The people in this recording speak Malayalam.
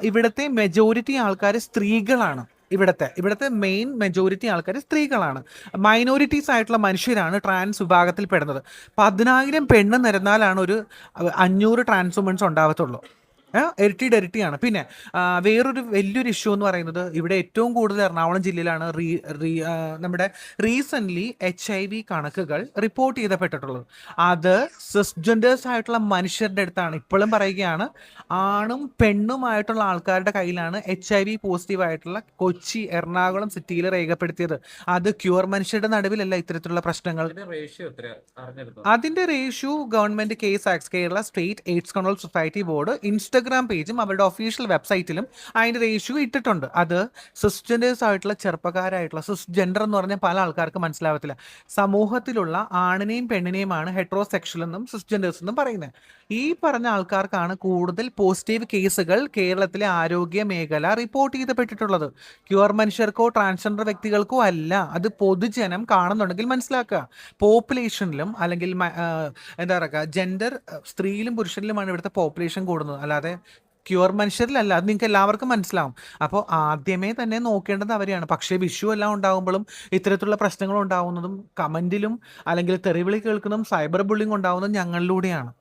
ഇവിടുത്തെ മെജോറിറ്റി ആൾക്കാർ സ്ത്രീകളാണ്. ഇവിടുത്തെ മെയിൻ മെജോറിറ്റി ആൾക്കാർ സ്ത്രീകളാണ്. മൈനോറിറ്റീസ് ആയിട്ടുള്ള മനുഷ്യരാണ് ട്രാൻസ് വിഭാഗത്തിൽ പെടുന്നത്. 10,000 പെണ്ണ് നിരന്നാലാണ് ഒരു 500 ട്രാൻസ് വുമൻസ് ഉണ്ടാവത്തുള്ളൂ. ഇരട്ടിയാണ്. പിന്നെ വേറൊരു വലിയൊരു ഇഷ്യൂ എന്ന് പറയുന്നത്, ഇവിടെ ഏറ്റവും കൂടുതൽ എറണാകുളം ജില്ലയിലാണ് നമ്മുടെ റീസെൻ്റ്ലി HIV കണക്കുകൾ റിപ്പോർട്ട് ചെയ്യപ്പെട്ടിട്ടുള്ളത്. അത് സിസ്ജെൻഡേഴ്സ് ആയിട്ടുള്ള മനുഷ്യരുടെ അടുത്താണ്. ഇപ്പോഴും പറയുകയാണ്, ആണും പെണ്ണുമായിട്ടുള്ള ആൾക്കാരുടെ കയ്യിലാണ് HIV പോസിറ്റീവ് ആയിട്ടുള്ള കൊച്ചി, എറണാകുളം സിറ്റിയിൽ രേഖപ്പെടുത്തിയത്. അത് ക്യൂർ മനുഷ്യരുടെ നടുവിലല്ല ഇത്തരത്തിലുള്ള പ്രശ്നങ്ങൾ. അതിന്റെ ratio government Kerala state AIDS control society board Instagram പേജും അവരുടെ ഒഫീഷ്യൽ വെബ്സൈറ്റിലും അതിന്റെ റേഷ്യോ ഇട്ടിട്ടുണ്ട്. അത് സിസ്ജെൻഡേഴ്സ് ആയിട്ടുള്ള ചെറുപ്പക്കാരായിട്ടുള്ള സിസ്ജെൻഡർ എന്ന് പറഞ്ഞാൽ പല ആൾക്കാർക്ക് മനസ്സിലാവത്തില്ല. സമൂഹത്തിലുള്ള ആണിനെയും പെണ്ണിനെയുമാണ് ഹെട്രോസെക്ഷൽ എന്നും സിസ്ജെൻഡേഴ്സ് എന്നും പറയുന്നത്. ഈ പറഞ്ഞ ആൾക്കാർക്കാണ് കൂടുതൽ പോസിറ്റീവ് കേസുകൾ കേരളത്തിലെ ആരോഗ്യ മേഖല റിപ്പോർട്ട് ചെയ്യപ്പെട്ടിട്ടുള്ളത്. ക്യൂർ മനുഷ്യർക്കോ ട്രാൻസ്ജെൻഡർ വ്യക്തികൾക്കോ അല്ല. അത് പൊതുജനം കാണുന്നുണ്ടെങ്കിൽ മനസ്സിലാക്കുക. പോപ്പുലേഷനിലും അല്ലെങ്കിൽ എന്താ പറയുക, ജെൻഡർ സ്ത്രീയിലും പുരുഷനിലുമാണ് ഇവിടുത്തെ പോപ്പുലേഷൻ കൂടുന്നത്, അല്ലാതെ ക്യൂർ മനുഷ്യരിലല്ല. അത് നിങ്ങൾക്ക് എല്ലാവർക്കും മനസ്സിലാവും. അപ്പോൾ ആദ്യമേ തന്നെ നോക്കേണ്ടത് അവരെയാണ്. പക്ഷേ വിഷു എല്ലാം ഉണ്ടാകുമ്പോഴും ഇത്തരത്തിലുള്ള പ്രശ്നങ്ങൾ ഉണ്ടാവുന്നതും കമന്റിലും അല്ലെങ്കിൽ തെറിവിളി കേൾക്കുന്നതും സൈബർ ബുള്ളിങ് ഉണ്ടാവുന്നതും ഞങ്ങളിലൂടെയാണ്.